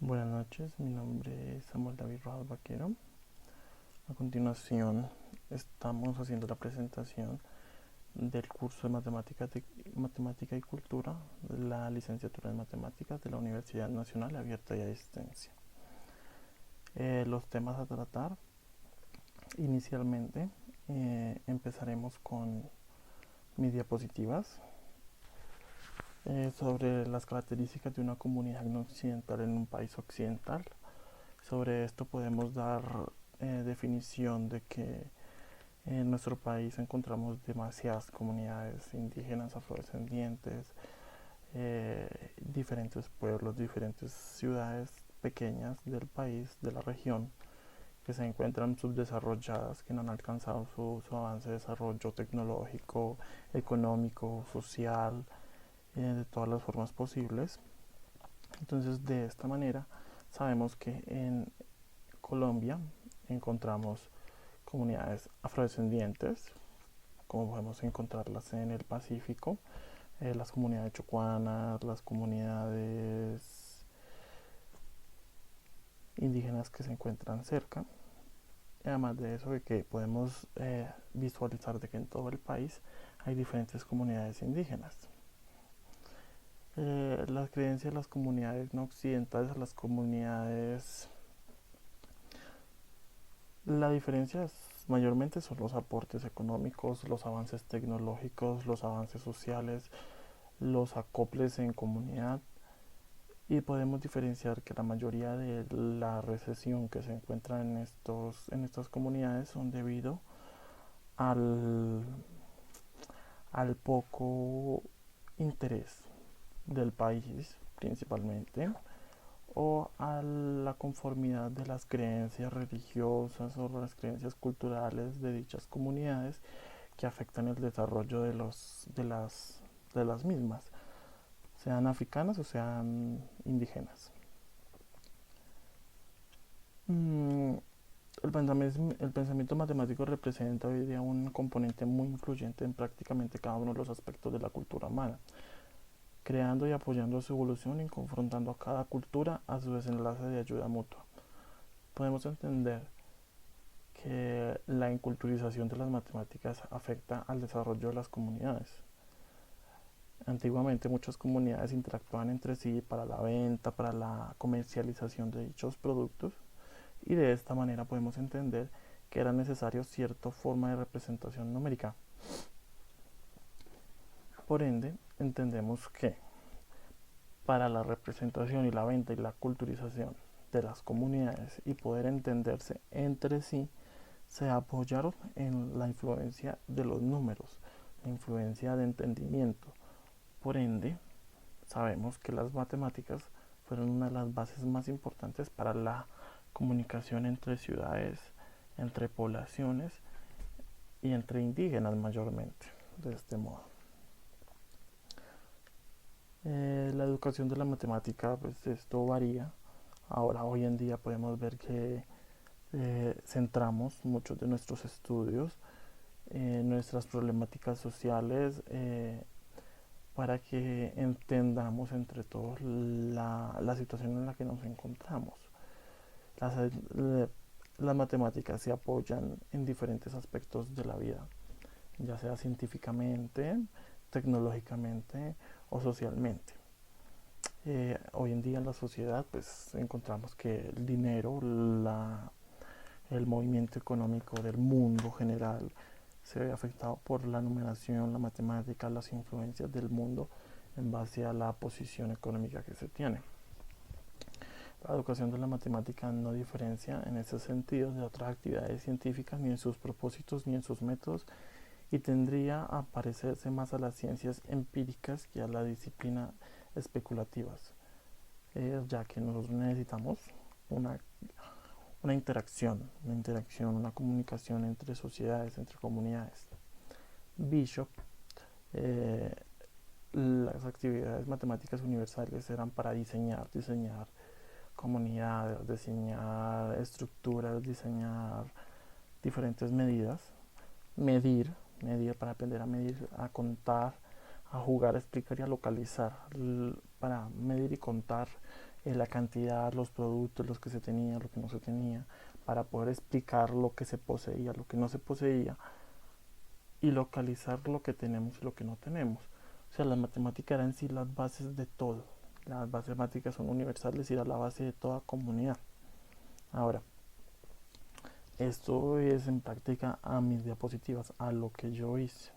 Buenas noches, mi nombre es Samuel David Rojas Vaquero. A continuación estamos haciendo la presentación del curso de Matemática y Cultura de la licenciatura en Matemáticas de la Universidad Nacional Abierta y a Distancia. Los temas a tratar, inicialmente empezaremos con mis diapositivas sobre las características de una comunidad no occidental en un país occidental. Sobre esto podemos dar definición de que en nuestro país encontramos demasiadas comunidades indígenas, afrodescendientes, diferentes pueblos, diferentes ciudades pequeñas del país, de la región, que se encuentran subdesarrolladas, que no han alcanzado su avance de desarrollo tecnológico, económico, social, de todas las formas posibles. Entonces, de esta manera, sabemos que en Colombia encontramos comunidades afrodescendientes, como podemos encontrarlas en el Pacífico, las comunidades chocuanas, las comunidades indígenas que se encuentran cerca. Y además de eso, de que podemos visualizar de que en todo el país hay diferentes comunidades indígenas. Las creencias de las comunidades no occidentales a las comunidades, la diferencia mayormente son los aportes económicos, los avances tecnológicos, los avances sociales, los acoples en comunidad, y podemos diferenciar que la mayoría de la recesión que se encuentra en estas comunidades son debido al, al poco interés del país principalmente, o a la conformidad de las creencias religiosas o las creencias culturales de dichas comunidades que afectan el desarrollo de las mismas, sean africanas o sean indígenas. Mm, el pensamiento matemático representa hoy día un componente muy influyente en prácticamente cada uno de los aspectos de la cultura humana, creando y apoyando su evolución y confrontando a cada cultura a su desenlace de ayuda mutua. Podemos entender que la inculturización de las matemáticas afecta al desarrollo de las comunidades. Antiguamente muchas comunidades interactuaban entre sí para la venta, para la comercialización de dichos productos, y de esta manera podemos entender que era necesario cierta forma de representación numérica. Por ende, entendemos que para la representación y la venta y la culturización de las comunidades y poder entenderse entre sí, se apoyaron en la influencia de los números, la influencia de entendimiento. Por ende, sabemos que las matemáticas fueron una de las bases más importantes para la comunicación entre ciudades, entre poblaciones y entre indígenas mayormente, de este modo. La educación de la matemática, pues esto varía. Ahora, hoy en día podemos ver que centramos muchos de nuestros estudios en nuestras problemáticas sociales, para que entendamos entre todos la situación en la que nos encontramos. Las, las matemáticas se apoyan en diferentes aspectos de la vida, ya sea científicamente, tecnológicamente o socialmente. Hoy en día en la sociedad pues encontramos que el dinero, el movimiento económico del mundo general se ve afectado por la numeración, la matemática, las influencias del mundo en base a la posición económica que se tiene. La educación de la matemática no diferencia en ese sentido de otras actividades científicas ni en sus propósitos ni en sus métodos, y tendría a parecerse más a las ciencias empíricas que a las disciplinas especulativas, ya que nosotros necesitamos una, una interacción, una comunicación entre sociedades, entre comunidades. Bishop, eh, las actividades matemáticas universales eran para diseñar comunidades, diseñar estructuras, diseñar diferentes medidas, medir para aprender a medir, a contar, a jugar, a explicar y a localizar para medir y contar la cantidad, los productos, los que se tenía, lo que no se tenía, para poder explicar lo que se poseía, lo que no se poseía y localizar lo que tenemos y lo que no tenemos. O sea, la matemática era en sí las bases de todo. Las matemáticas son universales y era la base de toda comunidad. Ahora, esto es en práctica a mis diapositivas, a lo que yo hice.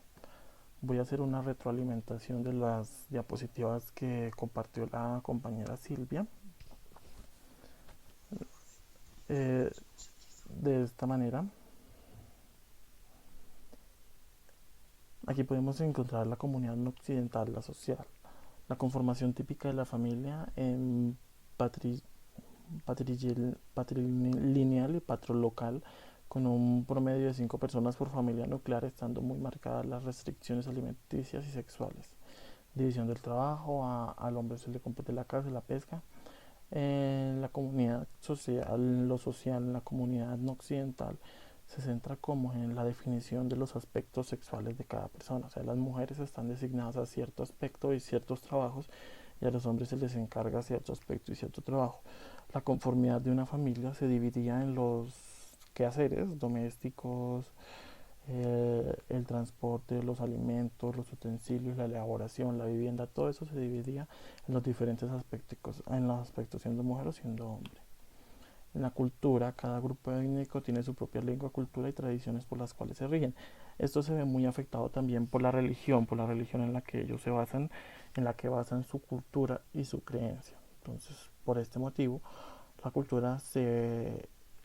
Voy a hacer una retroalimentación de las diapositivas que compartió la compañera Silvia. Eh, de esta manera, aquí podemos encontrar la comunidad no occidental, la social, la conformación típica de la familia en patri patrilineal y patrolocal, con un promedio de 5 personas por familia nuclear, estando muy marcadas las restricciones alimenticias y sexuales. División del trabajo, al hombre se le compete la casa y la pesca. En la comunidad social, lo social en la comunidad no occidental se centra como en la definición de los aspectos sexuales de cada persona. O sea, las mujeres están designadas a cierto aspecto y ciertos trabajos y a los hombres se les encarga cierto aspecto y cierto trabajo. La conformidad de una familia se dividía en los quehaceres domésticos, el transporte, los alimentos, los utensilios, la elaboración, la vivienda, todo eso se dividía en los diferentes aspectos, en los aspectos siendo mujer o siendo hombre. En la cultura, cada grupo étnico tiene su propia lengua, cultura y tradiciones por las cuales se rigen. Esto se ve muy afectado también por la religión en la que ellos se basan, en la que basan su cultura y su creencia. Entonces, por este motivo, la cultura,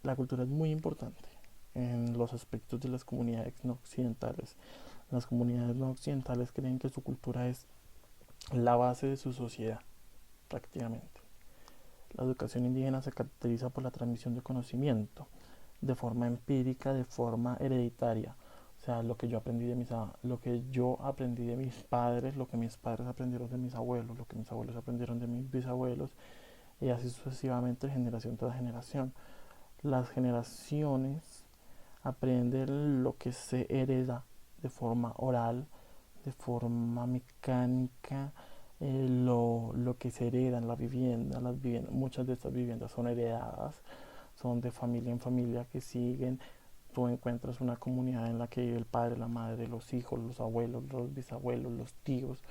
la cultura es muy importante en los aspectos de las comunidades no occidentales. Las comunidades no occidentales creen que su cultura es la base de su sociedad, prácticamente. La educación indígena se caracteriza por la transmisión de conocimiento de forma empírica, de forma hereditaria. O sea, lo que yo aprendí de mis padres, lo que mis padres aprendieron de mis abuelos, lo que mis abuelos aprendieron de mis bisabuelos, y así sucesivamente, generación tras generación. Las generaciones aprenden lo que se hereda de forma oral, de forma mecánica, lo que se hereda en la vivienda, las viviendas, muchas de estas viviendas son heredadas, son de familia en familia que siguen. Tú encuentras una comunidad en la que el padre, la madre, los hijos, los abuelos, los bisabuelos, los tíos,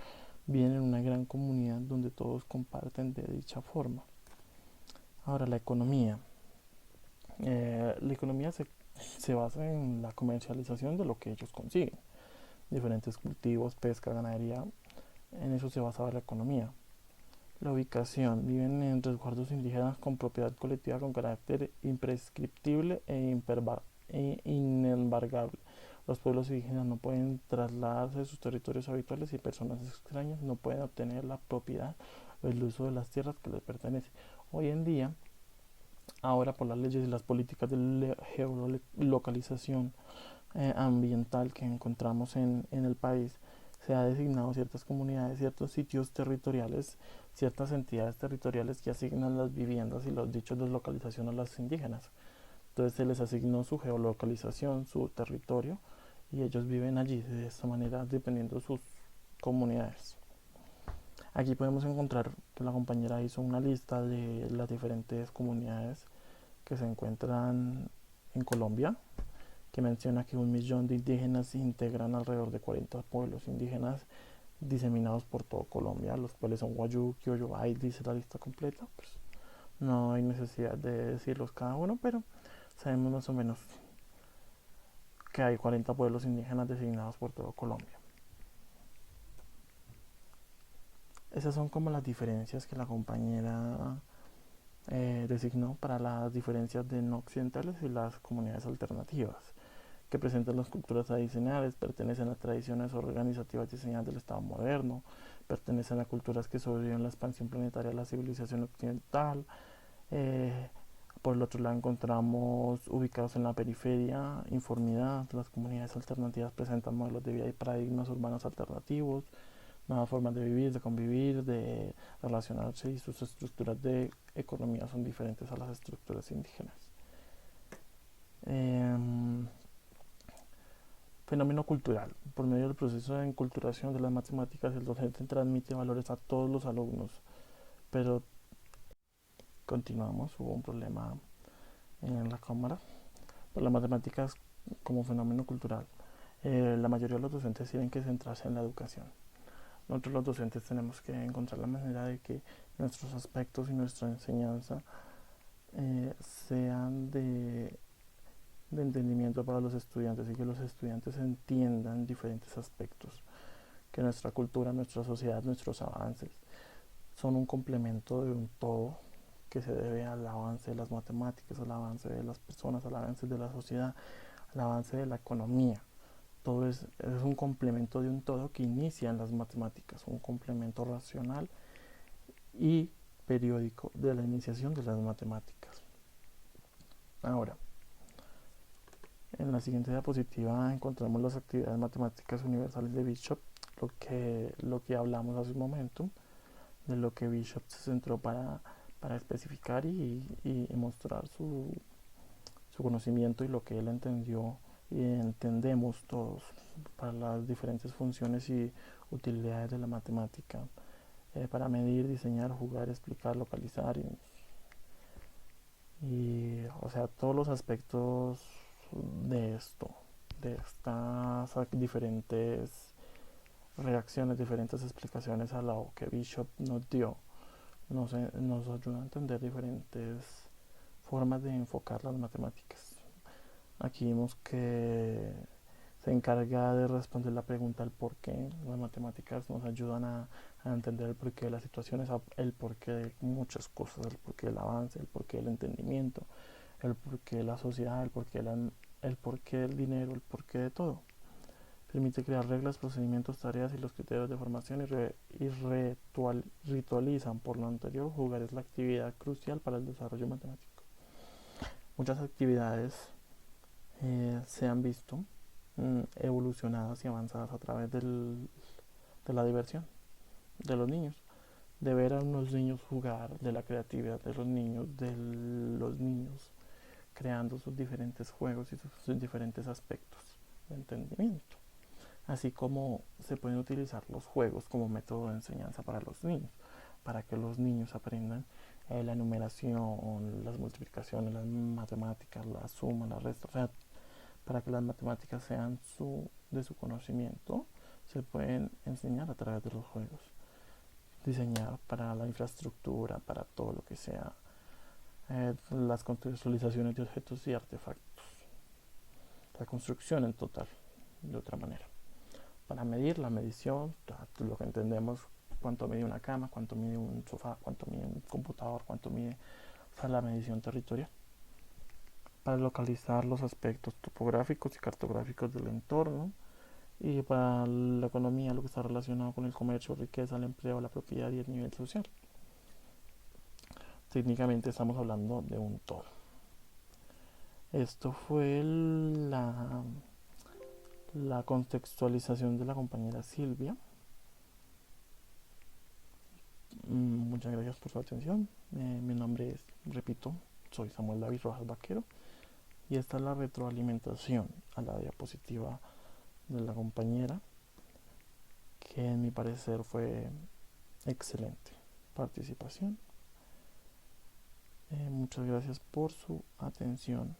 viven en una gran comunidad donde todos comparten de dicha forma. Ahora, la economía. La economía se basa en la comercialización de lo que ellos consiguen. Diferentes cultivos, pesca, ganadería, en eso se basaba la economía. La ubicación. Viven en resguardos indígenas con propiedad colectiva con carácter imprescriptible e inembargable. Los pueblos indígenas no pueden trasladarse de sus territorios habituales y personas extrañas no pueden obtener la propiedad o el uso de las tierras que les pertenecen. Hoy en día, ahora por las leyes y las políticas de geolocalización ambiental que encontramos en el país, se ha designado ciertas comunidades, ciertos sitios territoriales, ciertas entidades territoriales que asignan las viviendas y los dichos de localización a los indígenas. Entonces se les asignó su geolocalización, su territorio, y ellos viven allí de esta manera dependiendo de sus comunidades. Aquí podemos encontrar que la compañera hizo una lista de las diferentes comunidades que se encuentran en Colombia, que menciona que 1 millón de indígenas integran alrededor de 40 pueblos indígenas diseminados por todo Colombia, los cuales son Guayú, Kioyo, ahí dice la lista completa. Pues no hay necesidad de decirlos cada uno, pero sabemos más o menos que hay 40 pueblos indígenas designados por todo Colombia. Esas son como las diferencias que la compañera designó para las diferencias de no occidentales y las comunidades alternativas, que presentan las culturas tradicionales, pertenecen a tradiciones organizativas diseñadas del Estado moderno, pertenecen a culturas que sobreviven la expansión planetaria de la civilización occidental. Eh, por el otro lado encontramos ubicados en la periferia, informidad, las comunidades alternativas presentan modelos de vida y paradigmas urbanos alternativos, nuevas formas de vivir, de convivir, de relacionarse, y sus estructuras de economía son diferentes a las estructuras indígenas. Eh, Fenómeno cultural. Por medio del proceso de enculturación de las matemáticas, el docente transmite valores a todos los alumnos. Pero continuamos, hubo un problema en la cámara. Por las matemáticas como fenómeno cultural. La mayoría de los docentes tienen que centrarse en la educación. Nosotros los docentes tenemos que encontrar la manera de que nuestros aspectos y nuestra enseñanza sean de entendimiento para los estudiantes y que los estudiantes entiendan diferentes aspectos, que nuestra cultura, nuestra sociedad, nuestros avances son un complemento de un todo que se debe al avance de las matemáticas, al avance de las personas, al avance de la sociedad, al avance de la economía. Todo es un complemento de un todo que inicia en las matemáticas, un complemento racional y periódico de la iniciación de las matemáticas. Ahora, en la siguiente diapositiva encontramos las actividades matemáticas universales de Bishop, lo que hablamos hace un momento, de lo que Bishop se centró para especificar y mostrar su conocimiento y lo que él entendió y entendemos todos para las diferentes funciones y utilidades de la matemática, para medir, diseñar, jugar, explicar, localizar o sea, todos los aspectos de esto, de estas diferentes reacciones, diferentes explicaciones a lo que Bishop nos dio, nos ayuda a entender diferentes formas de enfocar las matemáticas. Aquí vemos que se encarga de responder la pregunta el por qué. Las matemáticas nos ayudan a entender el porqué de las situaciones, el porqué de muchas cosas, el porqué del avance, el porqué del entendimiento, el porqué de la sociedad, el porqué del dinero, el porqué de todo. Permite crear reglas, procedimientos, tareas y los criterios de formación ritualizan. Por lo anterior, jugar es la actividad crucial para el desarrollo matemático. Muchas actividades se han visto evolucionadas y avanzadas a través de la diversión de los niños, de ver a unos niños jugar, de la creatividad de los niños creando sus diferentes juegos y sus diferentes aspectos de entendimiento, así como se pueden utilizar los juegos como método de enseñanza para los niños, para que los niños aprendan la numeración, las multiplicaciones, las matemáticas, la suma, la resta, o sea, para que las matemáticas sean de su conocimiento, se pueden enseñar a través de los juegos. Diseñar para la infraestructura, para todo lo que sea las contextualizaciones de objetos y artefactos. La construcción en total, de otra manera. Para medir la medición, lo que entendemos, cuánto mide una cama, cuánto mide un sofá, cuánto mide un computador, cuánto mide, o sea, la medición territorial. Para localizar los aspectos topográficos y cartográficos del entorno, y para la economía, lo que está relacionado con el comercio, riqueza, el empleo, la propiedad y el nivel social. Técnicamente estamos hablando de un todo. Esto fue la contextualización de la compañera Silvia. Muchas gracias por su atención. Mi nombre es, repito, soy Samuel David Rojas Vaquero y esta es la retroalimentación a la diapositiva de la compañera, que en mi parecer fue excelente participación. Muchas gracias por su atención.